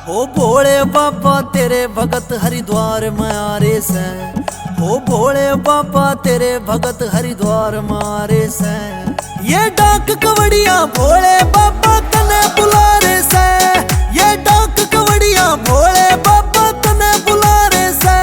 हो भोले बाबा तेरे भगत हरिद्वार में आ रे से। हो भोले बाबा तेरे भगत हरिद्वार में आ रे से। ये डाक कवड़िया भोले बाबा तने बुला रे से। ये डाक कवड़िया भोले बाबा तने बुला रे से।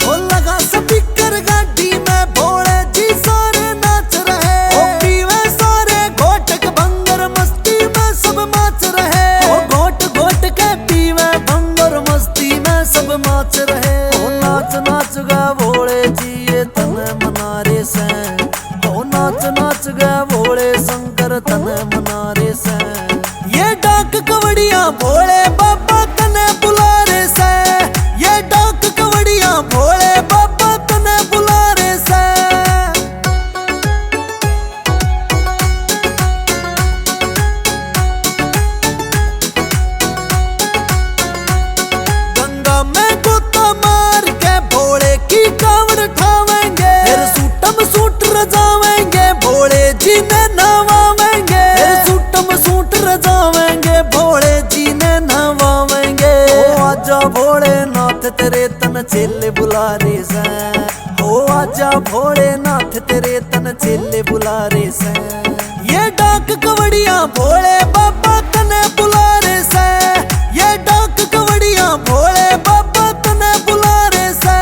हो लगा स्पीकर गाड़ी में भोले जी सारे नाच रहे। हो पीवे सारे घोटक भंगर मस्ती में सब नाच रहे। हो घोट घोट के पीवे भंगर मस्ती में सब नाच रहे। हो नाच नाच गा भोले जी ये तने मना रे से। हो नाच नाच गा भोले शंकर तने मना रे से। ये डाक कवड़िया भोले बाबा तने बुला रे से। ये डाक कवड़िया भोले बाबा तने बुला रे से। गंगा में गोता मार के भोले की कांवड़ ठावेंगे। फिर सूटम सूट रजावेंगे भोले जी ने नवावेंगे। फिर सूटम सूट रजावेंगे भोले जी ने नवावेंगे। ओ आजा भोलेनाथ तेरे तन चेले बुला रे से। हो आजा भोलेनाथ तेरे तन चेले बुला रे से। ये डाक कवड़िया भोले बाबा तने बुला रे से। ये डाक कवड़िया भोले बाबा तने बुला रे से।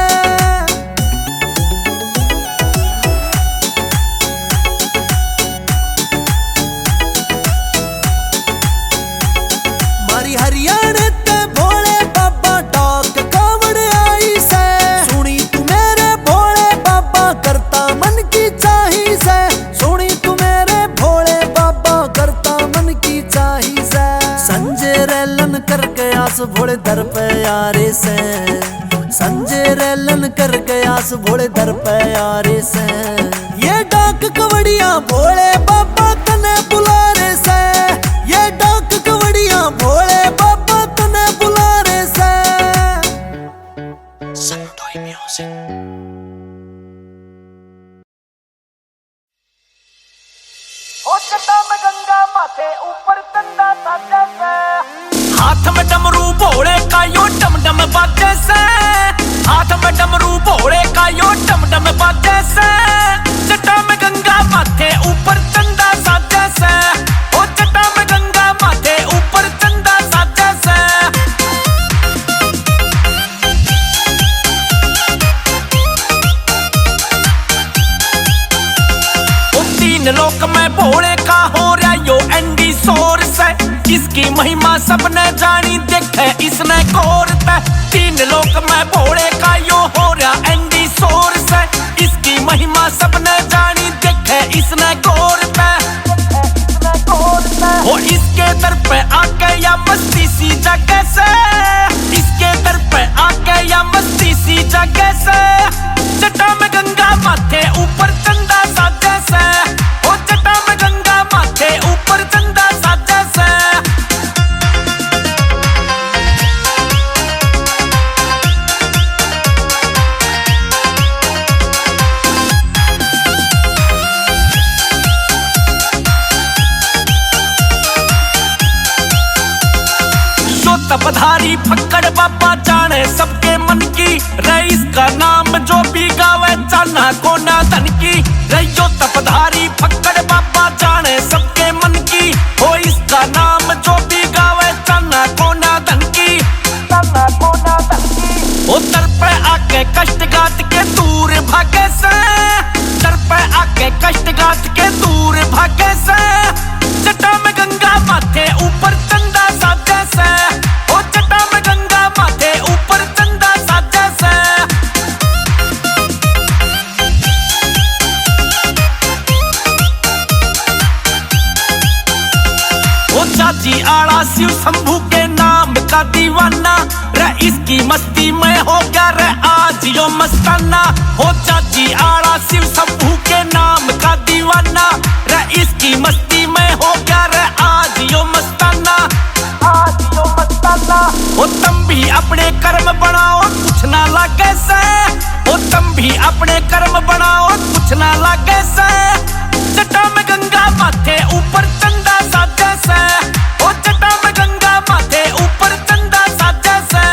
मारी हरियाणा ते भोले बाबा डाक कावड़ आई से। सुनी तू मेरे भोले बाबा करता मन की चाही से। सुनी तू मेरे भोले बाबा करता मन की चाही से। संजय रेलन करके आस भोले दर पे आ रे से। संजय रेलन करके आस भोले दर पे आ रे से। ये डाक कवड़िया भोले बाबा तने बुला रे से। ये डाक कवड़िया भोले बाबा तने बुला रे से। Suntoy Music। हो जटा में गंगा माथे ऊपर चंदा साजे से। हाथ में डमरू भोले का यो डम डम बाजे से। हाथ में डमरू भोले का यो डम डम बाजे से। जटा में गंगा माथे ऊपर चंदा साजे से। हो जटा में गंगा माथे ऊपर चंदा साजे से। ओ तीन लोक में भोले का हो रहा यो एंडी सोर से। इसकी महिमा सबने जानी देखे इसने गौर ते। तीन लोक में भोले का यो हो रहा एंडी सोर से। इसकी महिमा सबने जानी देखे इसने गौर ते। हो इसके दर पे आके या मस्ती सी जगह से। इसके दर पे आके या मस्ती सी जगह से। जटा में गंगा माथे ऊपर चंदा साजे से। हो जटा में गंगा माथे ऊपर चंदा साजे से। जो तपधारी फक्कड़ बाबा जाने सबके मन की। रईस का नाम जो भी गावे चाना कोना धन की। जो तपधारी फक्कड़ बाबा जाने सबके मन की। हो इसका नाम जो भी गावे चाना कोना धन की। चाना कोना धन की। ओ दर पे आके कष्ट गात के दूर भागे से। दर पे आके कष्ट गात के दूर भागे से। जटा में गंगा माथे ऊपर चंदा साजे से। ओ जटा में गंगा माथे ऊपर चंदा साजे से। ओ चाची आड़ा शिव शंभू के नाम का दीवाना। रे इसकी मस्ती में हो गया रे आज यो मस्ताना। हो चाची आड़ा शिव शंभू के नाम का दीवाना। रे इसकी मस्ती में हो गया रे आज यो मस्ताना। आज यो मस्ताना। ओ तुम भी अपने कर्म बनाओ कुछ ना लागे से। ओ तुम भी अपने कर्म बनाओ कुछ ना लागे से, जटा में गंगा माथे ऊपर चंदा साजे से, ओ जटा में गंगा माथे ऊपर चंदा साजे से।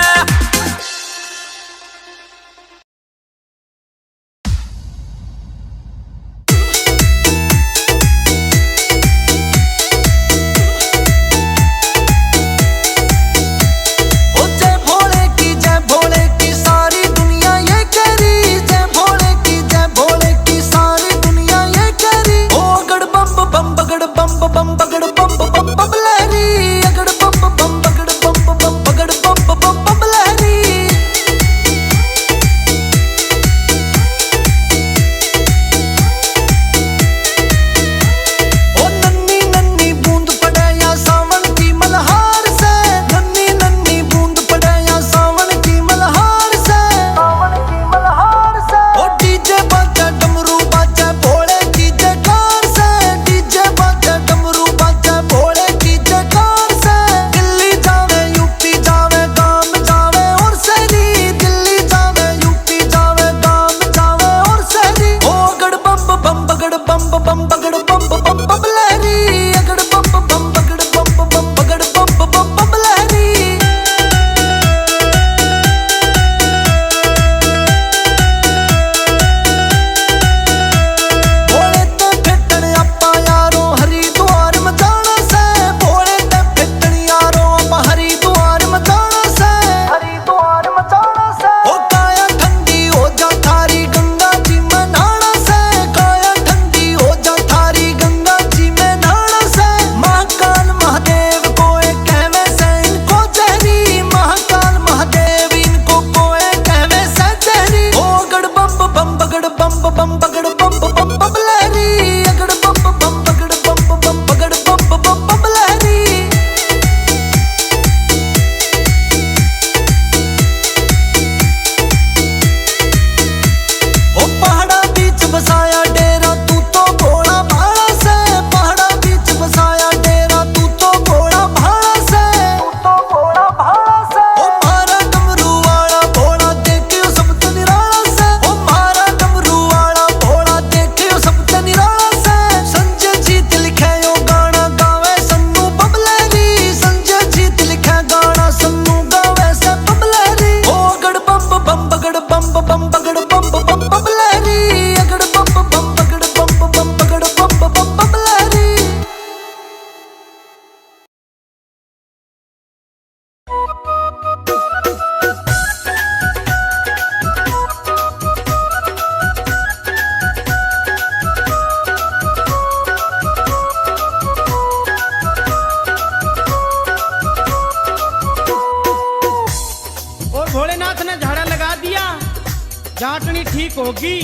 जाटनी ठीक होगी।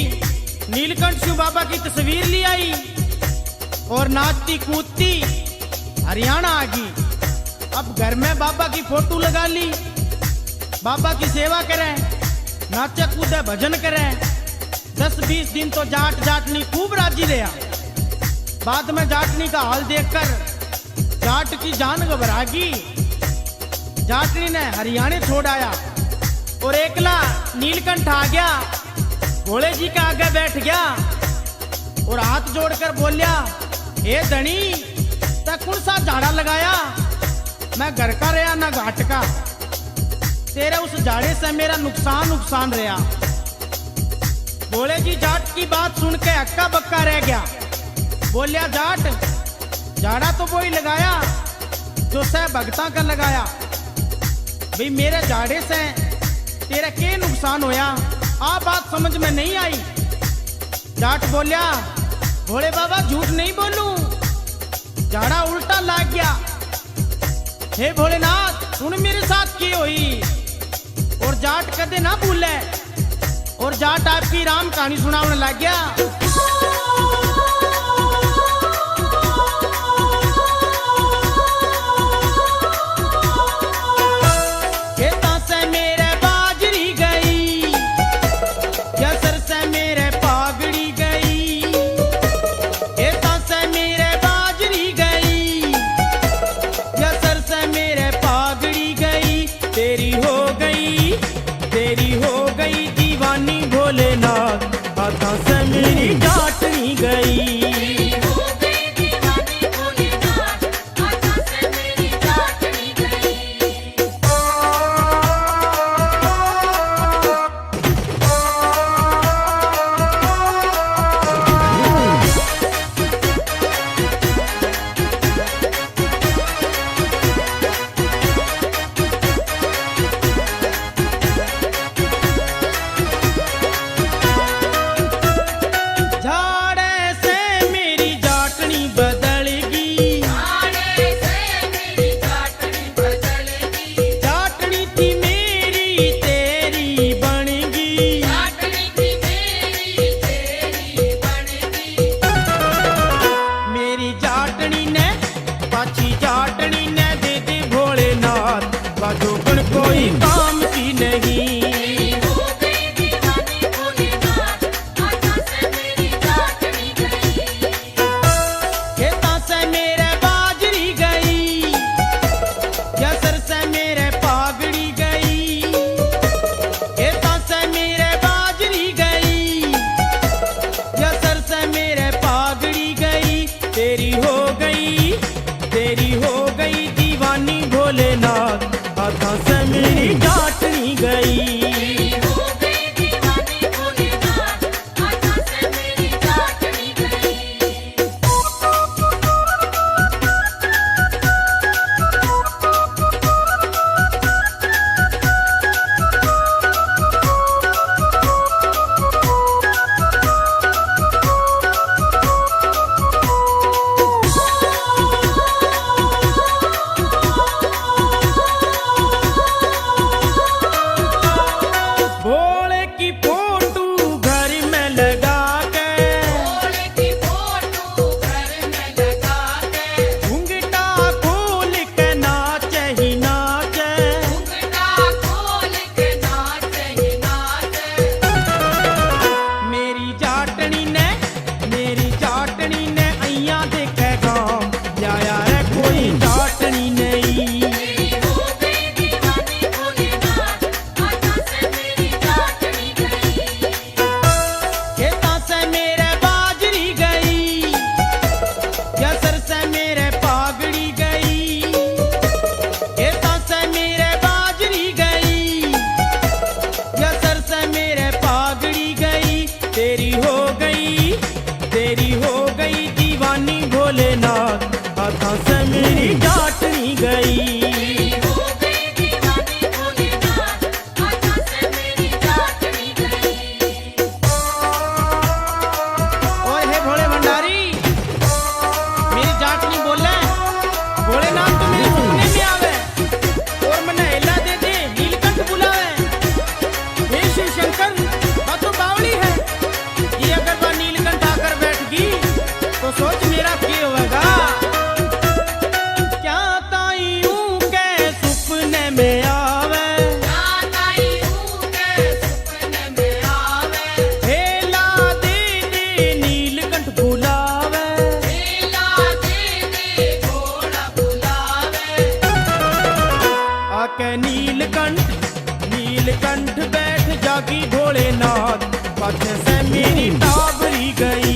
नीलकंठ शिव बाबा की तस्वीर ली आई और नाचती कूदती हरियाणा आ गई। अब घर में बाबा की फोटो लगा ली, बाबा की सेवा करें, नाचे कूदे भजन करें। 10-20 दिन तो जाट जाटनी खूब राजी रहा। बाद में जाटनी का हाल देखकर जाट की जान घबरागी। जाटनी ने हरियाणा छोड़ आया और एकला नीलकंठ आ गया, भोले जी के आगे बैठ गया और हाथ जोड़कर बोलिया, हे धनी तै कौन सा झाड़ा लगाया? मैं घर का रहा ना घाट का, तेरे उस झाड़े से मेरा नुकसान रहा। भोले जी जाट की बात सुन के हक्का बक्का रह गया। बोलिया, जाट झाड़ा तो वही लगाया जो सह भगता का लगाया। भाई मेरे झाड़े से तेरा क्या नुकसान होया? आ बात समझ में नहीं आई। जाट बोलिया, भोले बाबा झूठ नहीं बोलूं, झाड़ा उल्टा लाग गया। हे भोलेनाथ सुन मेरे साथ की हुई। और जाट कदे ना भूले और जाट आपकी राम कहानी सुनाने लग गया। तेरी हो गई दीवानी भोले नीलकंठ बैठ जागी भोलेनाथ, पाछे से मेरी टाबरी गई।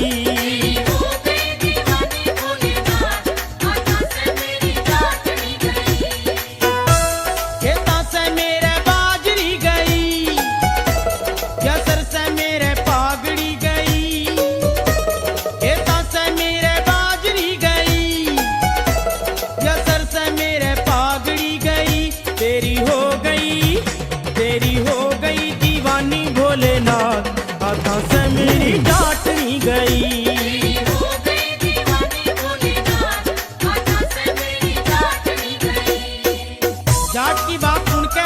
जाट की बात सुनके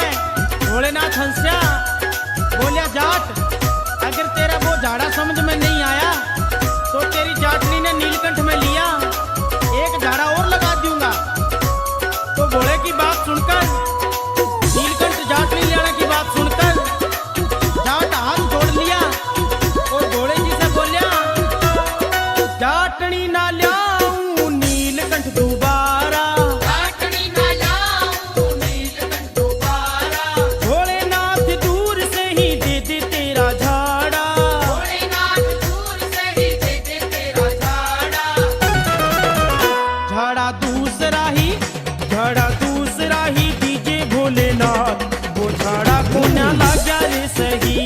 भोलेनाथ हंसा, बोलिया जाट अगर तेरा वो झाड़ा समझ में नहीं आया तो तेरी जाटनी ने नीलकंठ में लिया एक झाड़ा और लगा दूंगा। तो भोले की बात सुनकर नीलकंठ जाटनी लेने की बात सुनकर जाट हाथ जोड़ लिया और भोले जी से बोलिया जाटनी ना लाऊं नीलकंठ दोबारा, झाड़ा दूसरा ही दीजे भोलेनाथ, वो झाड़ा को ना लगा रे सही।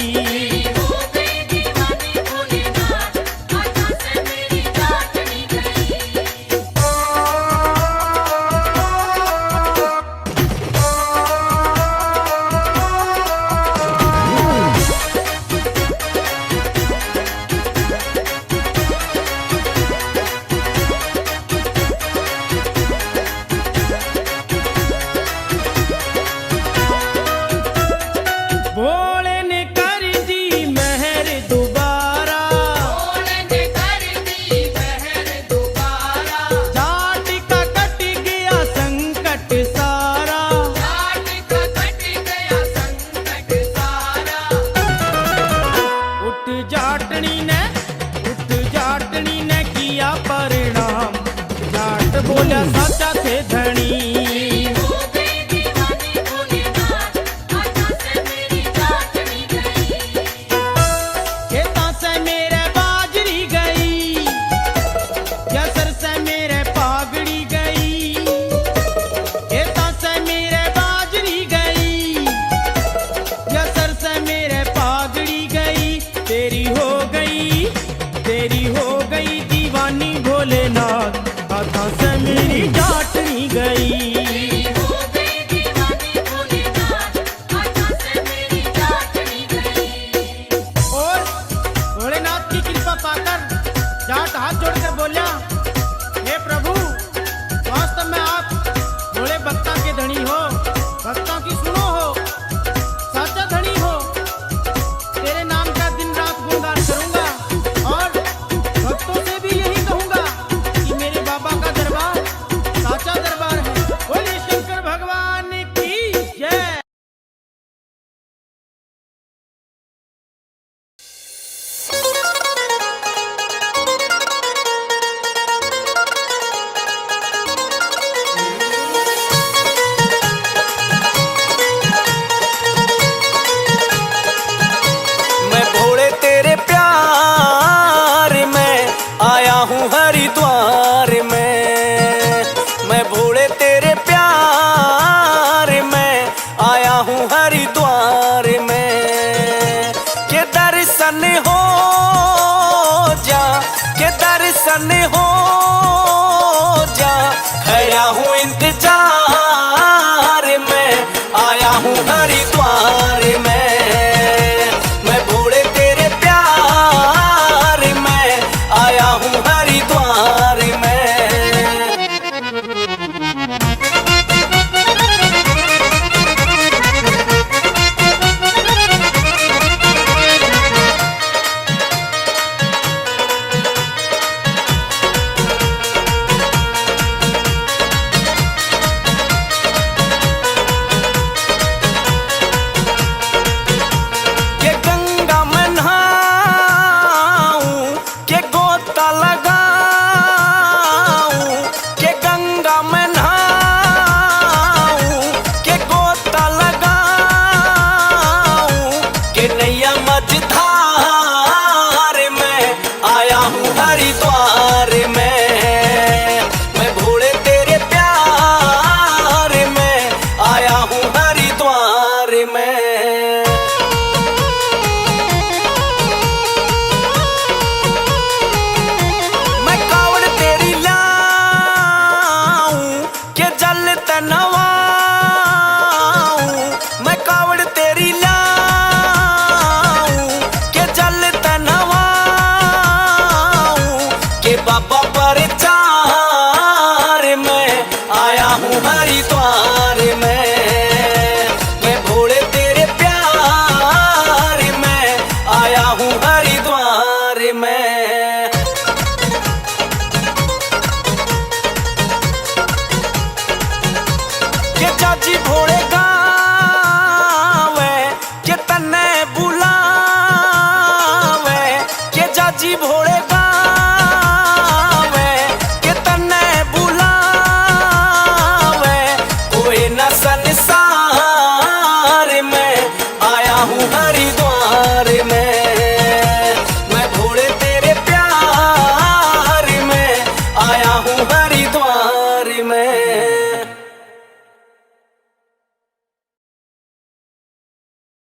भोले ने कर दी मेहर दोबारा, जाट का कट गया संकट सारा, उठ जाटनी ने किया परिणाम, जाट बोला साचा थे धनी। तेरी हो गई दीवानी भोलेनाथ, हाथों से मेरी जाटनी गई। और भोलेनाथ की कृपा पाकर जाट हाथ जोड़कर बोला हे प्रभु, वास्तव में आप भोले भक्ता के धनी हो, भक्तों की सुनो हो, साचा धनी हो। तेरे नाम का दिन रात गुणगान करूंगा और भक्तों से भी यही कहूंगा कि मेरे बाबा का दरबार साचा दरबार है। बोले शंकर भगवान की जय। मैं भोले तेरे प्यार में आया हूँ हरिद्वार में, मैं भोले तेरे प्यार में आया हूँ हरिद्वार में। के दर्शन हो जा, के दर्शन हो जा, खड़ा हूँ इंतजार में, आया हूँ हरिद्वार में। मैं भोले तेरे प्यार में आया हूँ हरिद्वार में। हूँ